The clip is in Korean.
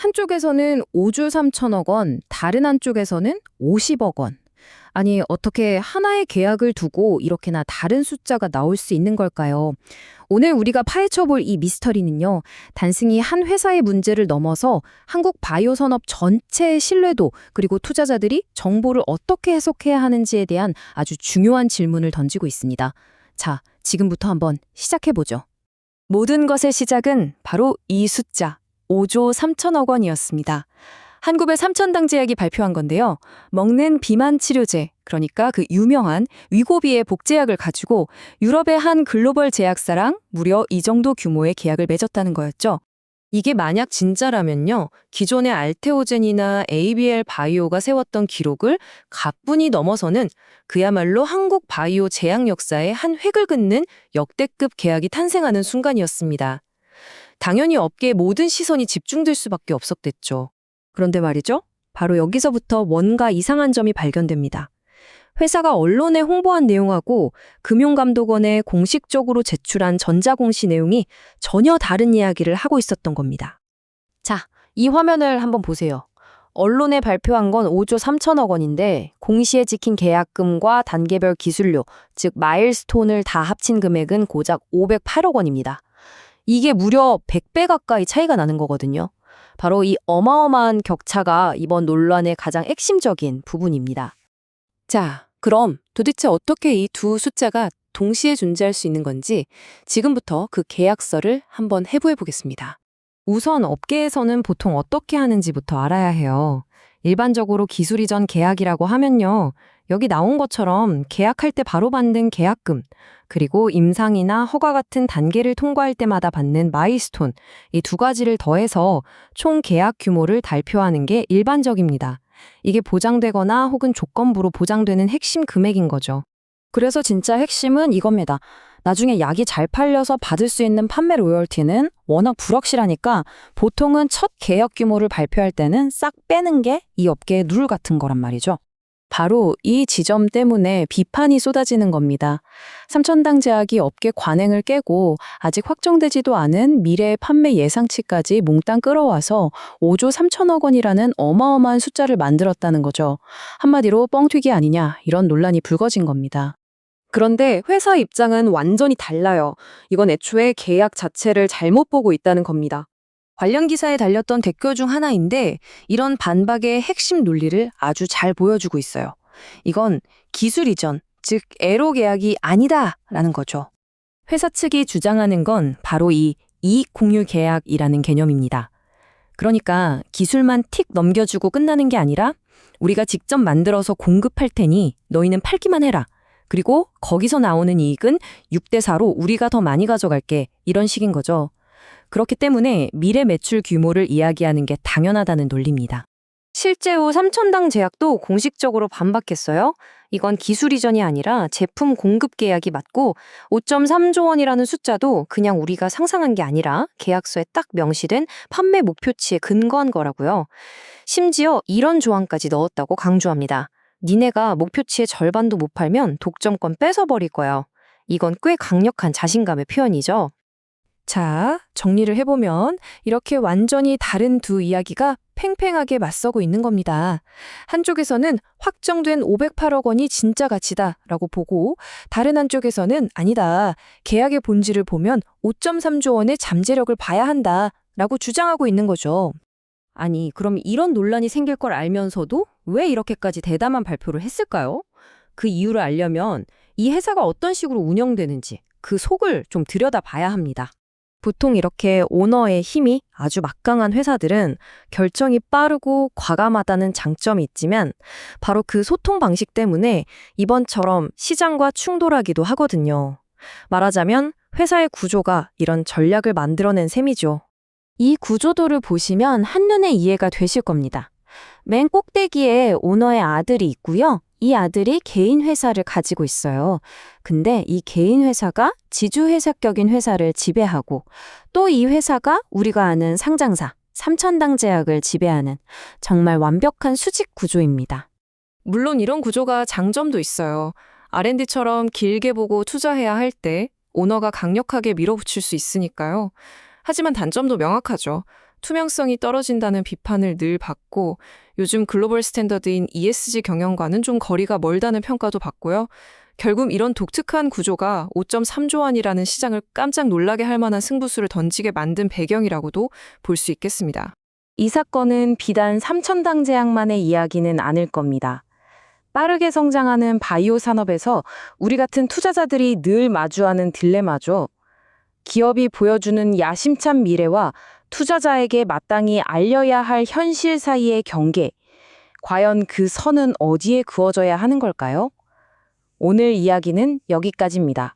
한쪽에서는 5조 3천억 원, 다른 한쪽에서는 50억 원. 아니, 어떻게 하나의 계약을 두고 이렇게나 다른 숫자가 나올 수 있는 걸까요? 오늘 우리가 파헤쳐볼 이 미스터리는요, 단순히 한 회사의 문제를 넘어서 한국 바이오 산업 전체의 신뢰도, 그리고 투자자들이 정보를 어떻게 해석해야 하는지에 대한 아주 중요한 질문을 던지고 있습니다. 자, 지금부터 한번 시작해보죠. 모든 것의 시작은 바로 이 숫자, 5조 3천억 원이었습니다. 한국의 삼천당제약이 발표한 건데요. 먹는 비만 치료제, 그러니까 그 유명한 위고비의 복제약을 가지고 유럽의 한 글로벌 제약사랑 무려 이 정도 규모의 계약을 맺었다는 거였죠. 이게 만약 진짜라면요, 기존의 알테오젠이나 ABL 바이오가 세웠던 기록을 가뿐히 넘어서는 그야말로 한국 바이오 제약 역사의 한 획을 긋는 역대급 계약이 탄생하는 순간이었습니다. 당연히 업계의 모든 시선이 집중될 수밖에 없었겠죠. 그런데 말이죠. 바로 여기서부터 뭔가 이상한 점이 발견됩니다. 회사가 언론에 홍보한 내용하고 금융감독원에 공식적으로 제출한 전자공시 내용이 전혀 다른 이야기를 하고 있었던 겁니다. 자, 이 화면을 한번 보세요. 언론에 발표한 건 5조 3천억 원인데 공시에 찍힌 계약금과 단계별 기술료, 즉 마일스톤을 다 합친 금액은 고작 508억 원입니다. 이게 무려 100배 가까이 차이가 나는 거거든요. 바로 이 어마어마한 격차가 이번 논란의 가장 핵심적인 부분입니다. 자, 그럼 도대체 어떻게 이 두 숫자가 동시에 존재할 수 있는 건지 지금부터 그 계약서를 한번 해부해 보겠습니다. 우선 업계에서는 보통 어떻게 하는지부터 알아야 해요. 일반적으로 기술 이전 계약이라고 하면요, 여기 나온 것처럼 계약할 때 바로 받는 계약금, 그리고 임상이나 허가 같은 단계를 통과할 때마다 받는 마일스톤, 이 두 가지를 더해서 총 계약 규모를 발표하는 게 일반적입니다. 이게 보장되거나 혹은 조건부로 보장되는 핵심 금액인 거죠. 그래서 진짜 핵심은 이겁니다. 나중에 약이 잘 팔려서 받을 수 있는 판매 로열티는 워낙 불확실하니까 보통은 첫 계약 규모를 발표할 때는 싹 빼는 게 이 업계의 룰 같은 거란 말이죠. 바로 이 지점 때문에 비판이 쏟아지는 겁니다. 삼천당제약이 업계 관행을 깨고 아직 확정되지도 않은 미래의 판매 예상치까지 몽땅 끌어와서 5조 3천억 원이라는 어마어마한 숫자를 만들었다는 거죠. 한마디로 뻥튀기 아니냐, 이런 논란이 불거진 겁니다. 그런데 회사 입장은 완전히 달라요. 이건 애초에 계약 자체를 잘못 보고 있다는 겁니다. 관련 기사에 달렸던 댓글 중 하나인데 이런 반박의 핵심 논리를 아주 잘 보여주고 있어요. 이건 기술 이전, 즉 애로 계약이 아니다라는 거죠. 회사 측이 주장하는 건 바로 이 이익 공유 계약이라는 개념입니다. 그러니까 기술만 틱 넘겨주고 끝나는 게 아니라 우리가 직접 만들어서 공급할 테니 너희는 팔기만 해라. 그리고 거기서 나오는 이익은 6대4로 우리가 더 많이 가져갈게. 이런 식인 거죠. 그렇기 때문에 미래 매출 규모를 이야기하는 게 당연하다는 논리입니다. 실제로 삼천당제약도 공식적으로 반박했어요. 이건 기술 이전이 아니라 제품 공급 계약이 맞고 5.3조 원이라는 숫자도 그냥 우리가 상상한 게 아니라 계약서에 딱 명시된 판매 목표치에 근거한 거라고요. 심지어 이런 조항까지 넣었다고 강조합니다. 니네가 목표치의 절반도 못 팔면 독점권 뺏어버릴 거야. 이건 꽤 강력한 자신감의 표현이죠. 자, 정리를 해보면 이렇게 완전히 다른 두 이야기가 팽팽하게 맞서고 있는 겁니다. 한쪽에서는 확정된 508억 원이 진짜 가치다라고 보고, 다른 한쪽에서는 아니다, 계약의 본질을 보면 5.3조 원의 잠재력을 봐야 한다라고 주장하고 있는 거죠. 아니, 그럼 이런 논란이 생길 걸 알면서도 왜 이렇게까지 대담한 발표를 했을까요? 그 이유를 알려면 이 회사가 어떤 식으로 운영되는지 그 속을 좀 들여다봐야 합니다. 보통 이렇게 오너의 힘이 아주 막강한 회사들은 결정이 빠르고 과감하다는 장점이 있지만 바로 그 소통 방식 때문에 이번처럼 시장과 충돌하기도 하거든요. 말하자면 회사의 구조가 이런 전략을 만들어낸 셈이죠. 이 구조도를 보시면 한눈에 이해가 되실 겁니다. 맨 꼭대기에 오너의 아들이 있고요. 이 아들이 개인 회사를 가지고 있어요. 근데 이 개인 회사가 지주회사격인 회사를 지배하고 또 이 회사가 우리가 아는 상장사, 삼천당제약을 지배하는 정말 완벽한 수직 구조입니다. 물론 이런 구조가 장점도 있어요. R&D처럼 길게 보고 투자해야 할 때 오너가 강력하게 밀어붙일 수 있으니까요. 하지만 단점도 명확하죠. 투명성이 떨어진다는 비판을 늘 받고 요즘 글로벌 스탠더드인 ESG 경영과는 좀 거리가 멀다는 평가도 받고요. 결국 이런 독특한 구조가 5.3조 원이라는 시장을 깜짝 놀라게 할 만한 승부수를 던지게 만든 배경이라고도 볼 수 있겠습니다. 이 사건은 비단 삼천당 제약만의 이야기는 아닐 겁니다. 빠르게 성장하는 바이오 산업에서 우리 같은 투자자들이 늘 마주하는 딜레마죠. 기업이 보여주는 야심찬 미래와 투자자에게 마땅히 알려야 할 현실 사이의 경계. 과연 그 선은 어디에 그어져야 하는 걸까요? 오늘 이야기는 여기까지입니다.